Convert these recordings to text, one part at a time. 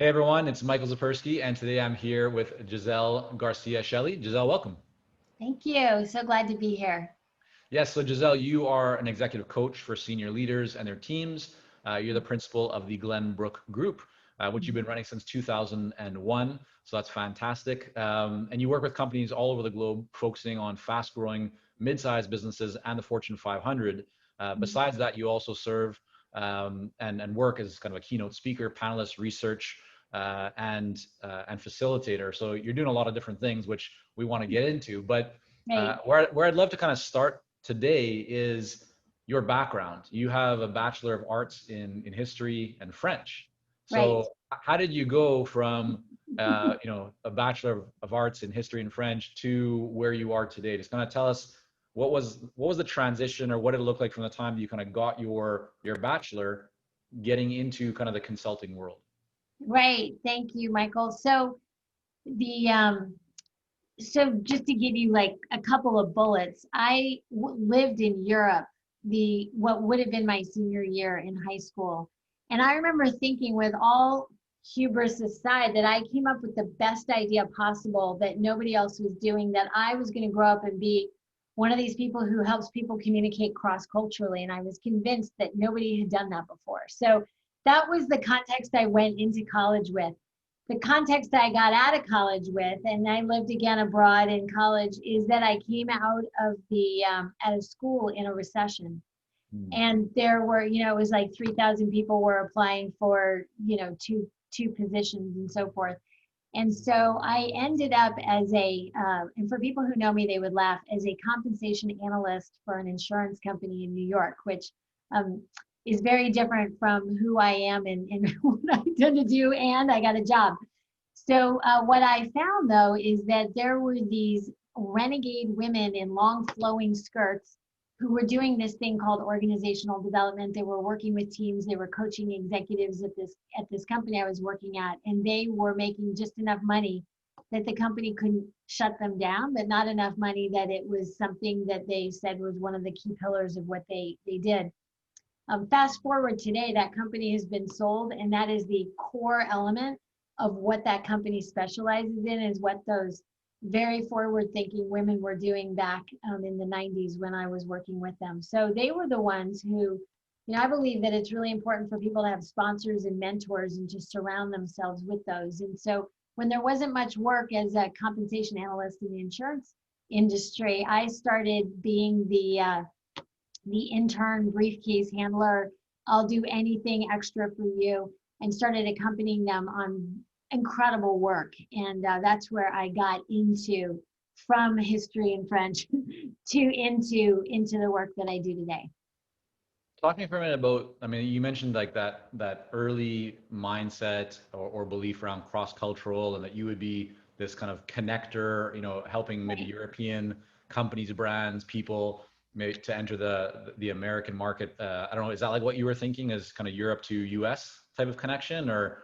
Hey everyone, it's Michael Zapersky, and today I'm here with Gisele Garcia Shelley. Gisele, welcome. Thank you. So glad to be here. Yes, so Gisele, you are an executive coach for senior leaders and their teams. You're the principal of the Glenbrook Group, which you've been running since 2001. So that's fantastic. And you work with companies all over the globe, focusing on fast-growing mid-sized businesses and the Fortune 500. Besides that, you also serve and work as kind of a keynote speaker, panelist, research, and facilitator. So you're doing a lot of different things, which we want to get into. But Great. where I'd love to kind of start today is your background. You have a Bachelor of Arts in history and French. Right. So how did you go from a Bachelor of Arts in history and French to where you are today? Just kind of tell us what was the transition, or what did it look like from the time that you kind of got your bachelor getting into kind of the consulting world? Right. Thank you, Michael. The so just to give you like a couple of bullets, lived in Europe the what would have been my senior year in high school. And I remember thinking with all hubris aside that I came up with the best idea possible that nobody else was doing, that I was going to grow up and be one of these people who helps people communicate cross-culturally. And I was convinced that nobody had done that before. So that was the context I went into college with. The context I got out of college with, and I lived again abroad in college, is that I came out of school in a recession. Hmm. And there were, it was like 3,000 people were applying for, two positions and so forth. And so I ended up and for people who know me, they would laugh, as a compensation analyst for an insurance company in New York, which um, is very different from who I am and what I tend to do. And I got a job. So what I found though is that there were these renegade women in long flowing skirts who were doing this thing called organizational development. They were working with teams, they were coaching executives at this company I was working at, and they were making just enough money that the company couldn't shut them down, but not enough money that it was something that they said was one of the key pillars of what they did. Fast forward today, that company has been sold, and that is the core element of what that company specializes in, is what those very forward-thinking women were doing back in the 90s when I was working with them. So they were the ones who, I believe that it's really important for people to have sponsors and mentors and to surround themselves with those. And so when there wasn't much work as a compensation analyst in the insurance industry, I started being the intern briefcase handler. I'll do anything extra for you, and started accompanying them on incredible work. And that's where I got into, from history and French to into the work that I do today. Talk to me for a minute about, I mean, you mentioned like that early mindset or belief around cross-cultural, and that you would be this kind of connector, helping maybe Right. European companies, brands, people maybe to enter the American market. I don't know, is that like what you were thinking, as kind of Europe to US type of connection, or?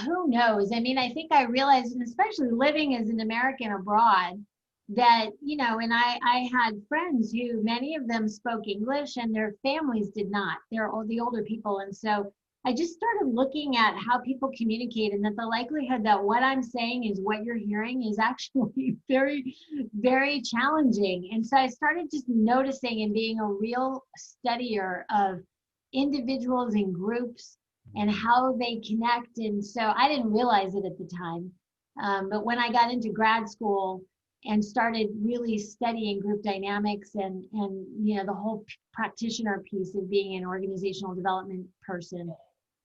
Who knows? I mean, I think I realized, and especially living as an American abroad, that, and I had friends who, many of them spoke English and their families did not. They're all the older people. And so I just started looking at how people communicate, and that the likelihood that what I'm saying is what you're hearing is actually very, very challenging. And so I started just noticing and being a real studier of individuals and groups and how they connect. And so I didn't realize it at the time. But when I got into grad school and started really studying group dynamics and the whole practitioner piece of being an organizational development person,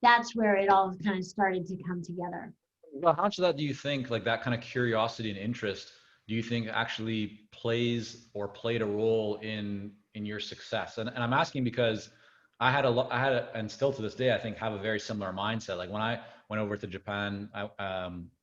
that's where it all kind of started to come together. Well, how much of that do you think, like that kind of curiosity and interest, do you think actually plays or played a role in your success? And I'm asking because and still to this day, I think have a very similar mindset. Like when I went over to Japan, I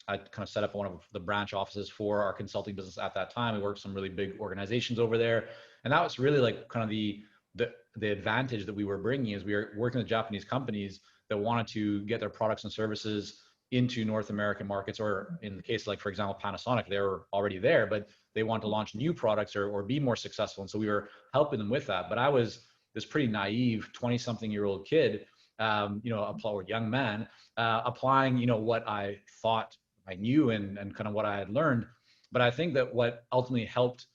kind of set up one of the branch offices for our consulting business at that time. We worked with some really big organizations over there, and that was really like kind of the advantage that we were bringing, is we were working with Japanese companies that wanted to get their products and services into North American markets, or in the case, like, for example, Panasonic, they were already there, but they want to launch new products or be more successful. And so we were helping them with that. But I was this pretty naive 20-something-year-old kid or young man, applying, what I thought I knew and kind of what I had learned. But I think that what ultimately helped,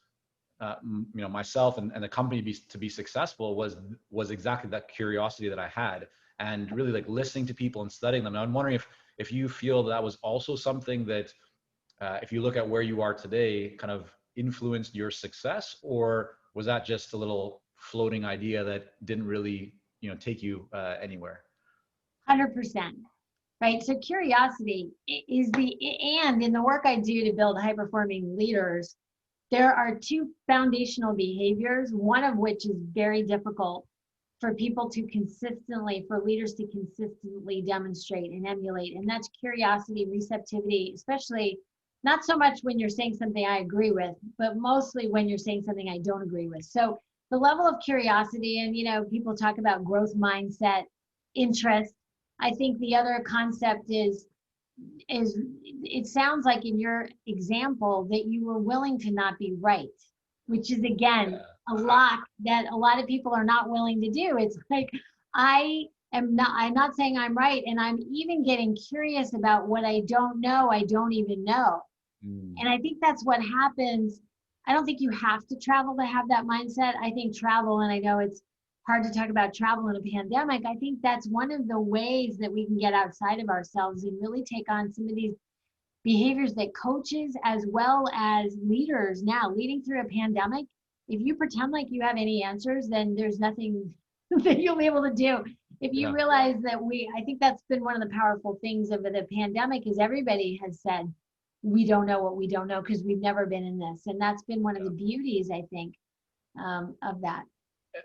myself and the company to be successful was exactly that curiosity that I had, and really like listening to people and studying them. And I'm wondering if you feel that was also something that, if you look at where you are today, kind of influenced your success, or was that just a little floating idea that didn't really, take you anywhere? 100%. Right. So curiosity is and in the work I do to build high performing leaders, there are two foundational behaviors, one of which is very difficult for for leaders to consistently demonstrate and emulate. And that's curiosity, receptivity, especially not so much when you're saying something I agree with, but mostly when you're saying something I don't agree with. So the level of curiosity, and people talk about growth mindset, interest. I think the other concept is it sounds like in your example that you were willing to not be right, which is again a lot that a lot of people are not willing to do. It's like I'm not saying I'm right, and I'm even getting curious about what I don't know, I don't even know. Mm. And I think that's what happens. I don't think you have to travel to have that mindset. I think travel, and I know it's hard to talk about travel in a pandemic. I think that's one of the ways that we can get outside of ourselves and really take on some of these behaviors that coaches as well as leaders now leading through a pandemic. If you pretend like you have any answers, then there's nothing that you'll be able to do. If you Yeah. realize that I think that's been one of the powerful things of the pandemic is everybody has said, we don't know what we don't know because we've never been in this. And that's been one of the beauties, I think, of that.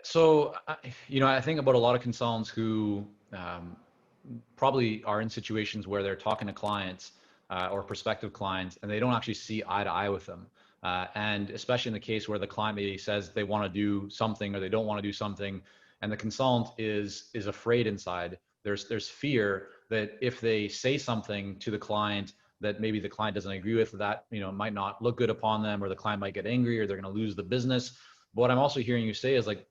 So, I think about a lot of consultants who probably are in situations where they're talking to clients or prospective clients, and they don't actually see eye to eye with them. And especially in the case where the client maybe says they want to do something or they don't want to do something, and the consultant is afraid inside. There's fear that if they say something to the client that maybe the client doesn't agree with, that might not look good upon them, or the client might get angry, or they're going to lose the business. But what I'm also hearing you say is like,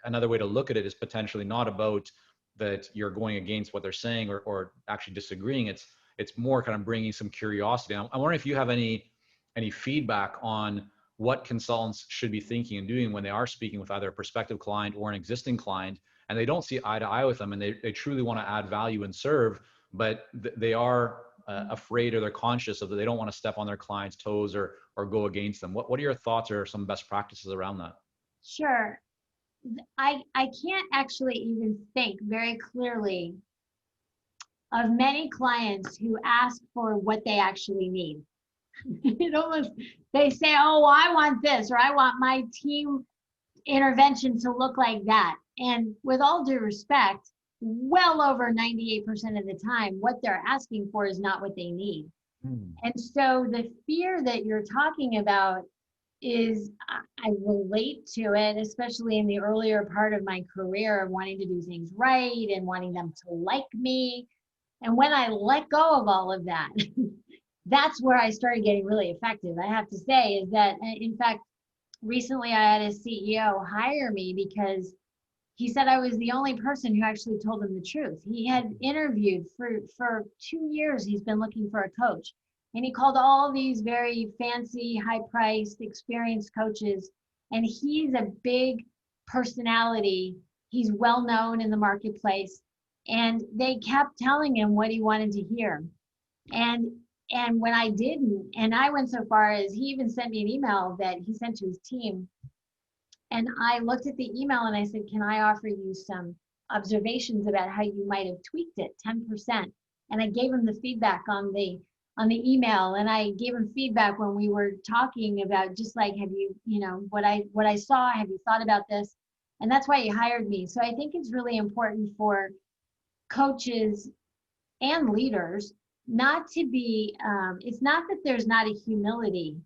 another way to look at it is potentially not about that you're going against what they're saying or actually disagreeing. It's more kind of bringing some curiosity. I'm wondering if you have any feedback on what consultants should be thinking and doing when they are speaking with either a prospective client or an existing client, and they don't see eye to eye with them, and they truly want to add value and serve, but they are afraid, or they're conscious of that they don't want to step on their client's toes or go against them. What are your thoughts or some best practices around that? Sure. I can't actually even think very clearly of many clients who ask for what they actually need. It almost, they say, oh, I want this, or I want my team intervention to look like that. And with all due respect, well over 98% of the time, what they're asking for is not what they need. Hmm. And so the fear that you're talking about is, I relate to it, especially in the earlier part of my career of wanting to do things right and wanting them to like me. And when I let go of all of that, that's where I started getting really effective. I have to say is that, in fact, recently I had a CEO hire me because he said I was the only person who actually told him the truth. He had interviewed for 2 years. He's been looking for a coach, and he called all these very fancy, high-priced, experienced coaches. And he's a big personality. He's well known in the marketplace, and they kept telling him what he wanted to hear. And and when I didn't, and I went so far as he even sent me an email that he sent to his team, and I looked at the email and I said, can I offer you some observations about how you might have tweaked it 10%? And I gave him the feedback on the email, and I gave him feedback when we were talking about just like, have you, what I saw, have you thought about this? And that's why he hired me. So I think it's really important for coaches and leaders not to be, it's not that there's not a humility,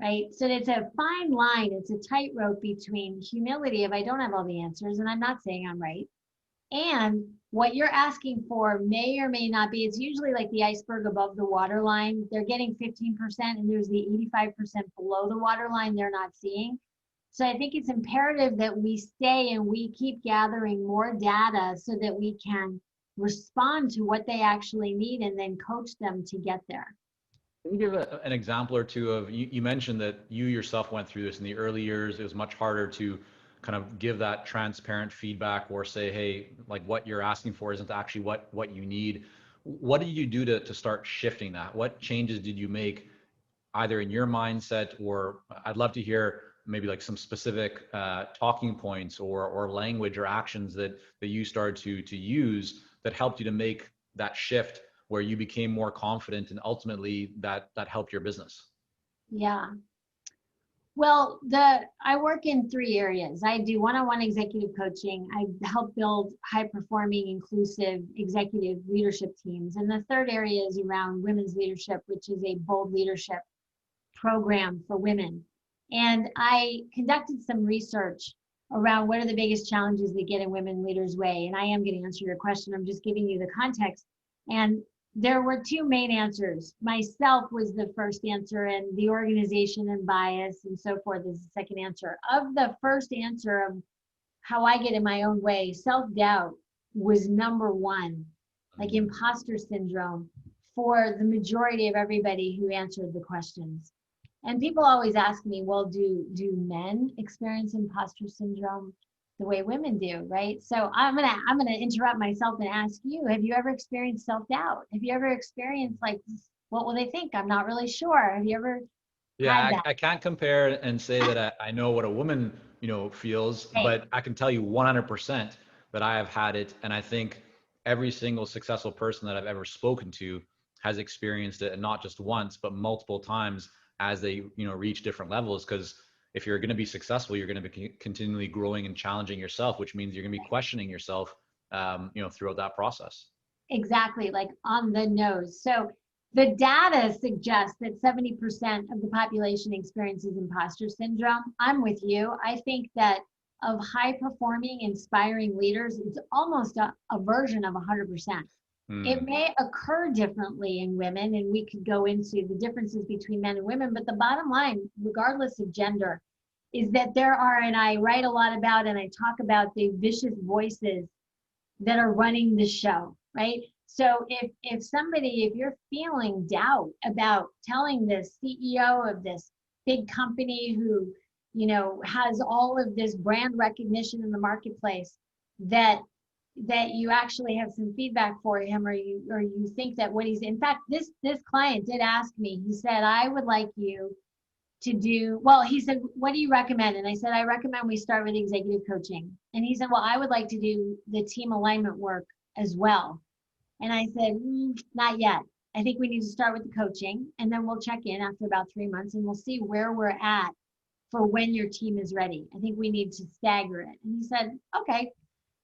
right? So it's a fine line, it's a tightrope between humility if I don't have all the answers, and I'm not saying I'm right, and what you're asking for may or may not be. It's usually like the iceberg above the waterline. They're getting 15%, and there's the 85% below the waterline they're not seeing. So I think it's imperative that we stay and we keep gathering more data so that we can respond to what they actually need and then coach them to get there. Can you give an example or two of, you mentioned that you yourself went through this in the early years. It was much harder to kind of give that transparent feedback or say, hey, like what you're asking for isn't actually what you need. What did you do to start shifting that? What changes did you make either in your mindset, or I'd love to hear maybe like some specific talking points or language or actions that you started to use that helped you to make that shift where you became more confident and ultimately that helped your business. Yeah. Well, I work in three areas. I do one-on-one executive coaching. I help build high-performing, inclusive executive leadership teams. And the third area is around women's leadership, which is a bold leadership program for women. And I conducted some research around what are the biggest challenges that get in women leaders' way. And I am going to answer your question. I'm just giving you the context. And there were two main answers. Myself was the first answer, and the organization and bias and so forth is the second answer. Of the first answer of how I get in my own way, self-doubt was number one, like imposter syndrome for the majority of everybody who answered the questions. And people always ask me, well, do men experience imposter syndrome the way women do, right? So I'm gonna interrupt myself and ask you, have you ever experienced self-doubt? Have you ever experienced like, what will they think? I'm not really sure. Have you ever had Yeah, that? I can't compare and say that I know what a woman, feels, Right. but I can tell you 100% that I have had it. And I think every single successful person that I've ever spoken to has experienced it, and not just once, but multiple times as they, reach different levels. Because if you're going to be successful, you're going to be continually growing and challenging yourself, which means you're going to be questioning yourself, throughout that process. Exactly, like on the nose. So the data suggests that 70% of the population experiences imposter syndrome. I'm with you. I think that of high performing, inspiring leaders, it's almost a version of 100%. It Hmm. may occur differently in women, and we could go into the differences between men and women, but the bottom line, regardless of gender, is that there are, and I write a lot about and I talk about the vicious voices that are running the show, right? So if you're feeling doubt about telling the CEO of this big company who, has all of this brand recognition in the marketplace, that you actually have some feedback for him, or you think that what he's, in fact, this client did ask me, he said, I would like you to do, well, he said, what do you recommend? And I said, I recommend we start with executive coaching. And he said, well, I would like to do the team alignment work as well. And I said, not yet. I think we need to start with the coaching, and then we'll check in after about 3 months and we'll see where we're at for when your team is ready. I think we need to stagger it. And he said, okay.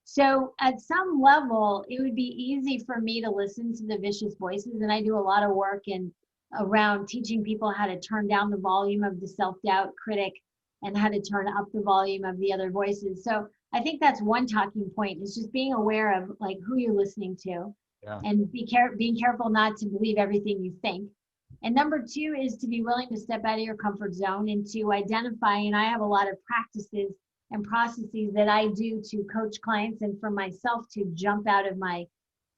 So at some level, it would be easy for me to listen to the vicious voices. And I do a lot of work in around teaching people how to turn down the volume of the self-doubt critic and how to turn up the volume of the other voices. So I think that's one talking point, is just being aware of like who you're listening to, Yeah. and being careful not to believe everything you think. And number two is to be willing to step out of your comfort zone and to identify, and I have a lot of practices and processes that I do to coach clients and for myself to jump out of my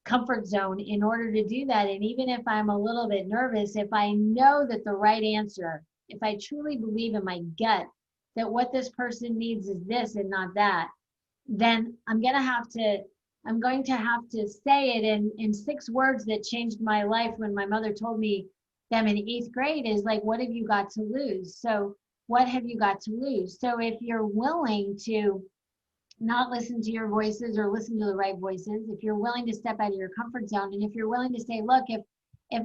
comfort zone in order to do that. And even if I'm a little bit nervous, if I know that the right answer, if I truly believe in my gut that what this person needs is this and not that, then I'm going to have to say it in 6 words that changed my life when my mother told me them in 8th grade, is like, what have you got to lose? So what have you got to lose? So if you're willing to not listen to your voices or listen to the right voices, if you're willing to step out of your comfort zone, and if you're willing to say, look, if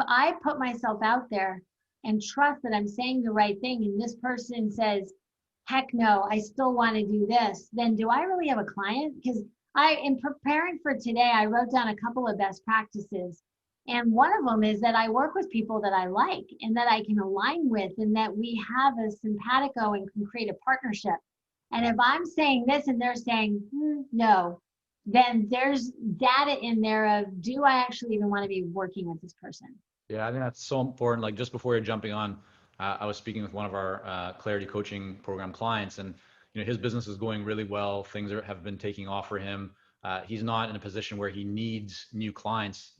I put myself out there and trust that I'm saying the right thing, and this person says, heck no, I still want to do this, then do I really have a client? Because in preparing for today, I wrote down a couple of best practices. And one of them is that I work with people that I like and that I can align with, and that we have a simpatico and can create a partnership. And if I'm saying this and they're saying no, then there's data in there of, do I actually even want to be working with this person? Yeah, I think that's so important. Like just before you're jumping on, I was speaking with one of our Clarity Coaching Program clients, and his business is going really well. Things have been taking off for him. he's not in a position where he needs new clients,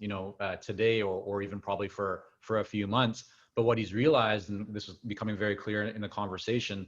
today or even probably for a few months. But what he's realized, and this is becoming very clear in the conversation,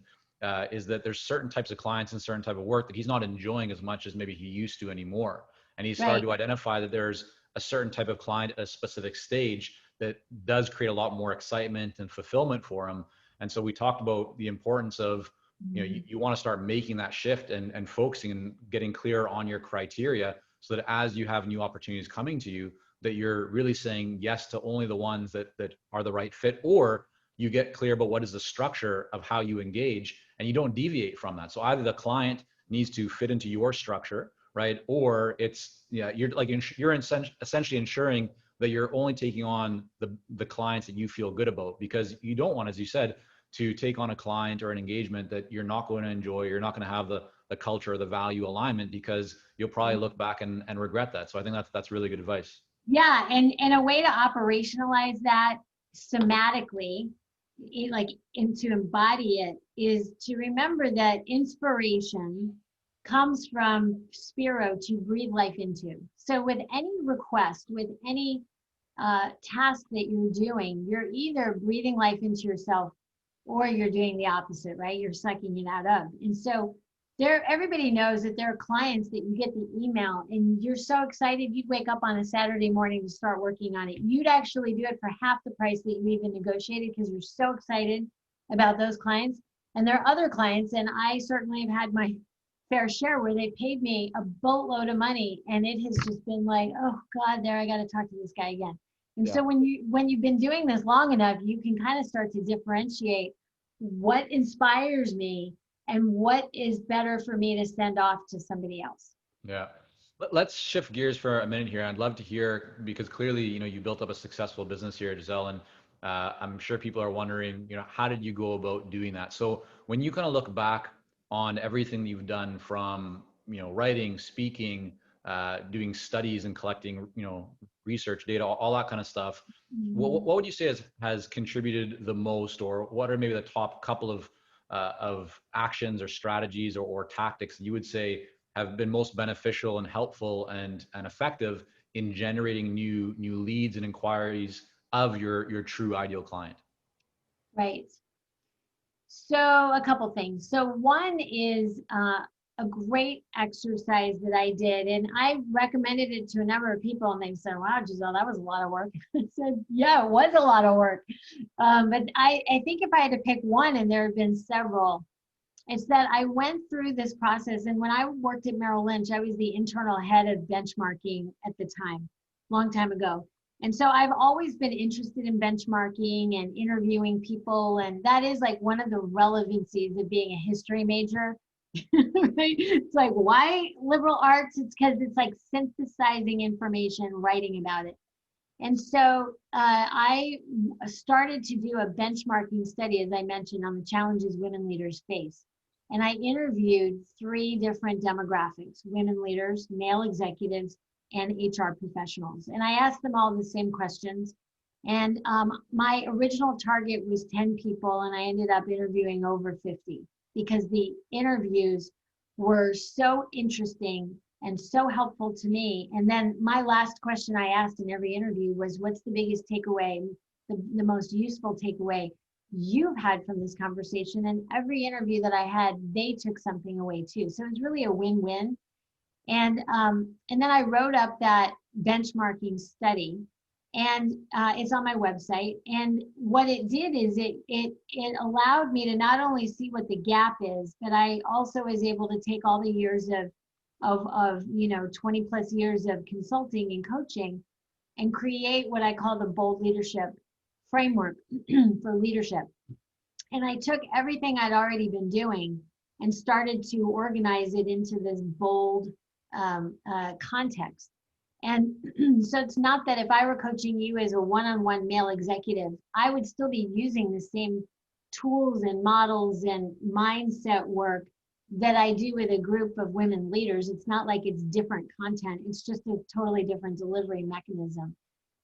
is that there's certain types of clients and certain type of work that he's not enjoying as much as maybe he used to anymore. And he's started Right. to identify that there's a certain type of client at a specific stage that does create a lot more excitement and fulfillment for him. And so we talked about the importance of, you want to start making that shift and focusing and getting clear on your criteria so that as you have new opportunities coming to you, that you're really saying yes to only the ones that are the right fit, or you get clear about what is the structure of how you engage and you don't deviate from that. So either the client needs to fit into your structure, right? Or it's, you're like, you're essentially ensuring that you're only taking on the clients that you feel good about, because you don't want, as you said, to take on a client or an engagement that you're not going to enjoy, you're not going to have the culture or the value alignment, because you'll probably look back and regret that. So I think that's really good advice. Yeah, and a way to operationalize that somatically, and to embody it, is to remember that inspiration comes from spiro, to breathe life into. So with any request, with any task that you're doing, you're either breathing life into yourself or you're doing the opposite, right? You're sucking it out of. And so everybody knows that there are clients that you get the email and you're so excited you'd wake up on a Saturday morning to start working on it. You'd actually do it for half the price that you even negotiated because you're so excited about those clients. And there are other clients, and I certainly have had my fair share, where they paid me a boatload of money and it has just been like, oh God, there, I got to talk to this guy again. And Yeah. so when you've been doing this long enough, you can kind of start to differentiate what inspires me and what is better for me to send off to somebody else. Yeah. Let's shift gears for a minute here. I'd love to hear, because clearly, you built up a successful business here, Gisele, and I'm sure people are wondering, how did you go about doing that? So when you kind of look back on everything that you've done from, writing, speaking, doing studies and collecting, research data, all that kind of stuff, what would you say has contributed the most, or what are maybe the top couple of actions or strategies or tactics you would say have been most beneficial and helpful and effective in generating new leads and inquiries of your true ideal client? Right. So a couple things. So one is a great exercise that I did, and I recommended it to a number of people, and they said, "Wow, Gisele, that was a lot of work." I said, "Yeah, it was a lot of work." But I think if I had to pick one, and there have been several, it's that I went through this process. And when I worked at Merrill Lynch, I was the internal head of benchmarking at the time, long time ago. And so I've always been interested in benchmarking and interviewing people. And that is like one of the relevancies of being a history major. It's like, why liberal arts? It's because it's like synthesizing information, writing about it. And so I started to do a benchmarking study, as I mentioned, on the challenges women leaders face. And I interviewed 3 different demographics: women leaders, male executives, and HR professionals. And I asked them all the same questions. And my original target was 10 people, and I ended up interviewing over 50 because the interviews were so interesting and so helpful to me. And then my last question I asked in every interview was, what's the biggest takeaway, the most useful takeaway you've had from this conversation? And every interview that I had, they took something away too. So it was really a win-win. And then I wrote up that benchmarking study, and it's on my website. And what it did is it allowed me to not only see what the gap is, but I also was able to take all the years of 20 plus years of consulting and coaching and create what I call the bold leadership framework for leadership. And I took everything I'd already been doing and started to organize it into this bold context. And so it's not that if I were coaching you as a one-on-one male executive, I would still be using the same tools and models and mindset work that I do with a group of women leaders. It's not like it's different content. It's just a totally different delivery mechanism.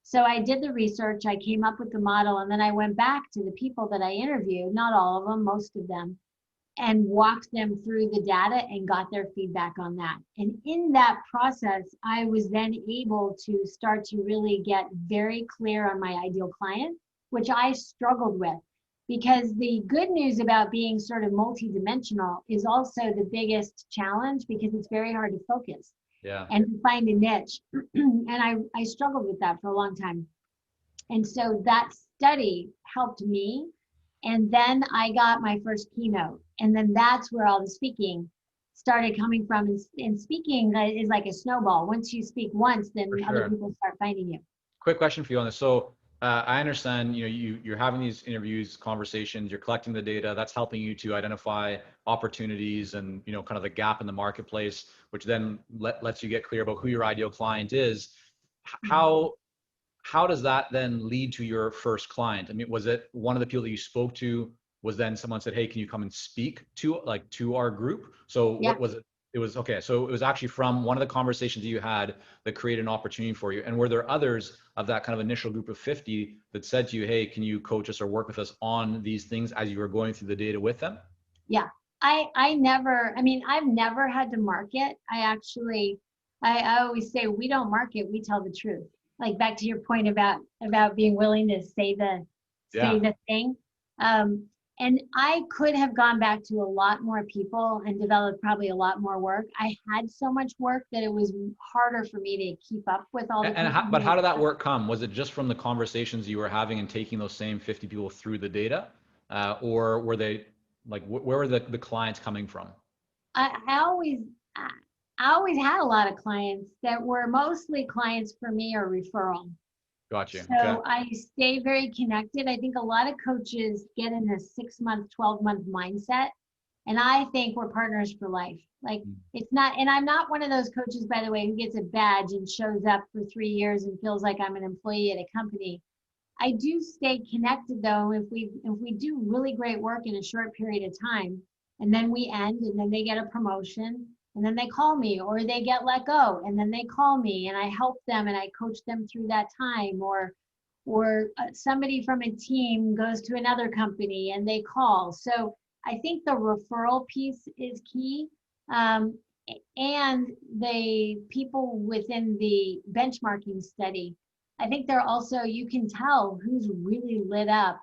So I did the research, I came up with the model, and then I went back to the people that I interviewed, not all of them, most of them, and walked them through the data and got their feedback on that. And in that process, I was then able to start to really get very clear on my ideal client, which I struggled with. Because the good news about being sort of multidimensional is also the biggest challenge, because it's very hard to focus Yeah, and to find a niche. And I struggled with that for a long time. And so that study helped me. And then I got my first keynote. And then that's where all the speaking started coming from. And speaking is like a snowball. Once you speak once, then for other sure. people start finding you. Quick question for you on this. So I understand, you're having these interviews, conversations, you're collecting the data. That's helping you to identify opportunities and kind of the gap in the marketplace, which then lets you get clear about who your ideal client is. How how does that then lead to your first client? I mean, was it one of the people that you spoke to was then someone said, hey, can you come and speak to our group? So Yeah. what was it? It was okay. So it was actually from one of the conversations you had that created an opportunity for you. And were there others of that kind of initial group of 50 that said to you, hey, can you coach us or work with us on these things as you were going through the data with them? Yeah. I mean, I've never had to market. I always say we don't market, we tell the truth. Like back to your point about being willing to say Yeah. the thing. Um, and I could have gone back to a lot more people and developed probably a lot more work. I had so much work that it was harder for me to keep up with all the And people but who how were. did that work come? Was it just from the conversations you were having and taking those same 50 people through the data? Or were they like, where were the clients coming from? I always I always had a lot of clients that were mostly clients for me or referral. Got you. Okay. So I stay very connected. I think a lot of coaches get in a 6 month, 12-month mindset. And I think we're partners for life. Like it's not, and I'm not one of those coaches, by the way, who gets a badge and shows up for 3 years and feels like I'm an employee at a company. I do stay connected though. If we do really great work in a short period of time, and then we end, and then they get a promotion, and then they call me, or they get let go, and then they call me, and I help them and I coach them through that time, or somebody from a team goes to another company and they call. So I think the referral piece is key. Um, and the people within the benchmarking study, I think they're also, you can tell who's really lit up.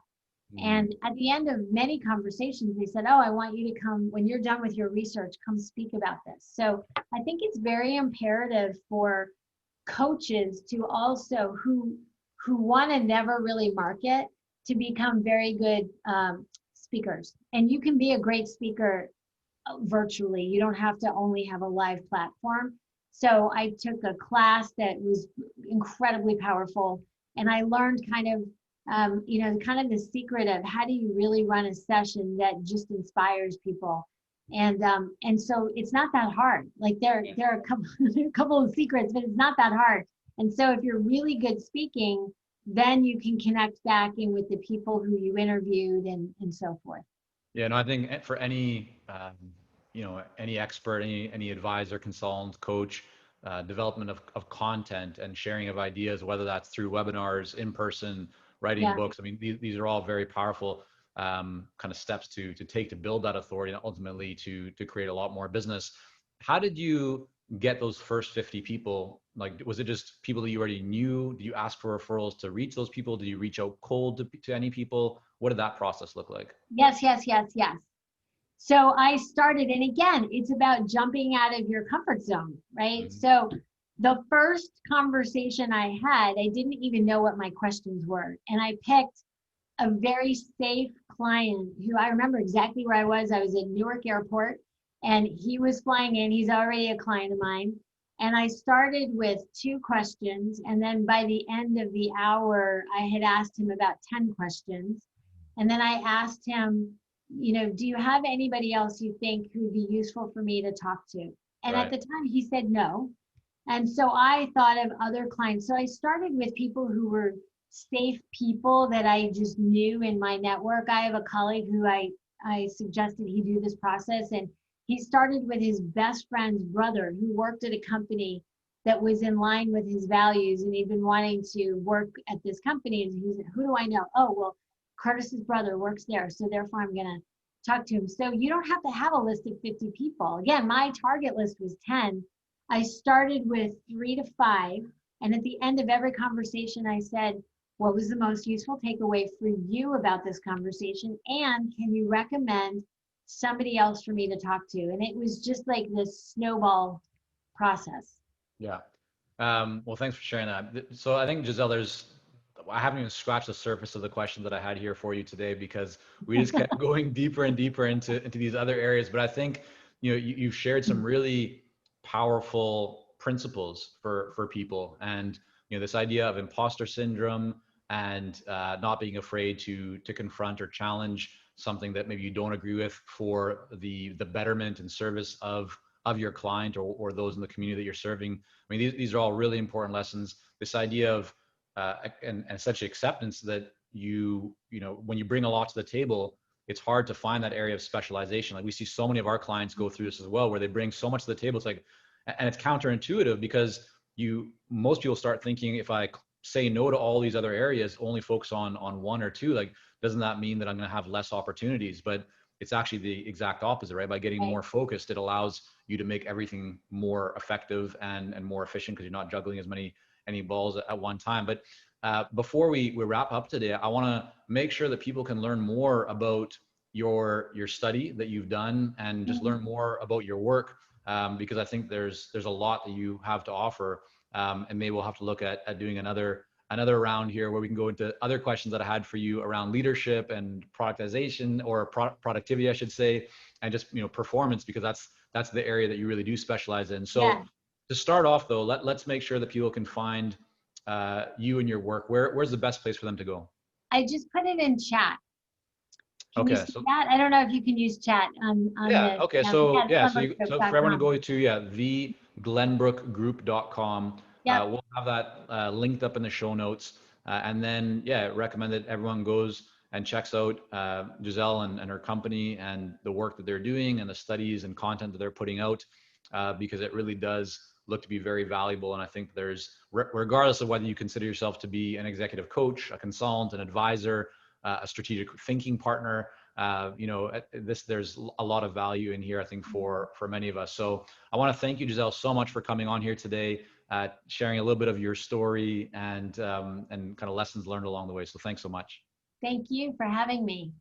Mm. And at the end of many conversations, they said, oh, I want you to come, when you're done with your research, come speak about this. So I think it's very imperative for coaches to also, who want to never really market, to become very good speakers. And you can be a great speaker virtually. You don't have to only have a live platform. So I took a class that was incredibly powerful, and I learned kind of the secret of how do you really run a session that just inspires people. And so it's not that hard. Like there are a couple there are a couple of secrets, but it's not that hard. And so if you're really good speaking, then you can connect back in with the people who you interviewed and so forth. Yeah, no, I think for any, any expert, any advisor, consultant, coach, development of content and sharing of ideas, whether that's through webinars, in person, writing Yeah. books. I mean, these are all very powerful kind of steps to take to build that authority and ultimately to create a lot more business. How did you get those first 50 people? Like, was it just people that you already knew? Do you ask for referrals to reach those people? Did you reach out cold to any people? What did that process look like? Yes, yes, yes, yes. So I started, and again, it's about jumping out of your comfort zone, right? Mhm. So the first conversation I had, I didn't even know what my questions were. And I picked a very safe client who, I remember exactly where I was. I was at Newark Airport, and he was flying in. He's already a client of mine. And I started with 2 questions. And then by the end of the hour, I had asked him about 10 questions. And then I asked him, do you have anybody else you think who would be useful for me to talk to? And at Right. the time, he said no. And so I thought of other clients. So I started with people who were safe people that I just knew in my network. I have a colleague who I suggested he do this process, and he started with his best friend's brother who worked at a company that was in line with his values, and he'd been wanting to work at this company. And he said, who do I know? Oh, well, Curtis's brother works there, so therefore I'm gonna talk to them. So you don't have to have a list of 50 people. Again, my target list was 10. I started with 3 to 5. And at the end of every conversation, I said, what was the most useful takeaway for you about this conversation? And can you recommend somebody else for me to talk to? And it was just like this snowball process. Yeah. Well, thanks for sharing that. So I think, Giselle, I haven't even scratched the surface of the question that I had here for you today, because we just kept going deeper and deeper into these other areas. But I think, you've shared some really powerful principles for people, and, this idea of imposter syndrome, and not being afraid to confront or challenge something that maybe you don't agree with for the betterment and service of your client, or those in the community that you're serving. I mean, these are all really important lessons. This idea of and essentially acceptance that when you bring a lot to the table, it's hard to find that area of specialization. Like, we see so many of our clients go through this as well, where they bring so much to the table. It's like, and it's counterintuitive, because most people start thinking, if I say no to all these other areas, only focus on one or two, like, doesn't that mean that I'm going to have less opportunities? But it's actually the exact opposite, right? By getting Right. more focused, it allows you to make everything more effective and more efficient, because you're not juggling as many balls at one time. But before we wrap up today, I want to make sure that people can learn more about your study that you've done, and just learn more about your work, because I think there's a lot that you have to offer, and maybe we'll have to look at doing another round here, where we can go into other questions that I had for you around leadership and productization, or productivity, I should say, and just performance, because that's the area that you really do specialize in. So Yeah. to start off, though, let's make sure that people can find you and your work. Where's the best place for them to go? I just put it in chat. Can you Okay, see so that? I don't know if you can use chat on yeah, this. okay, Yeah, so it's yeah, so for everyone to glenbrookgroup.com. go to, theglenbrookgroup.com. Yep. We'll have that linked up in the show notes, and then recommend that everyone goes and checks out Gisele and her company, and the work that they're doing, and the studies and content that they're putting out, because it really does look to be very valuable. And I think there's, regardless of whether you consider yourself to be an executive coach, a consultant, an advisor, a strategic thinking partner, there's a lot of value in here, I think, for many of us. So I want to thank you, Gisele, so much for coming on here today, sharing a little bit of your story, and kind of lessons learned along the way. So thanks so much. Thank you for having me.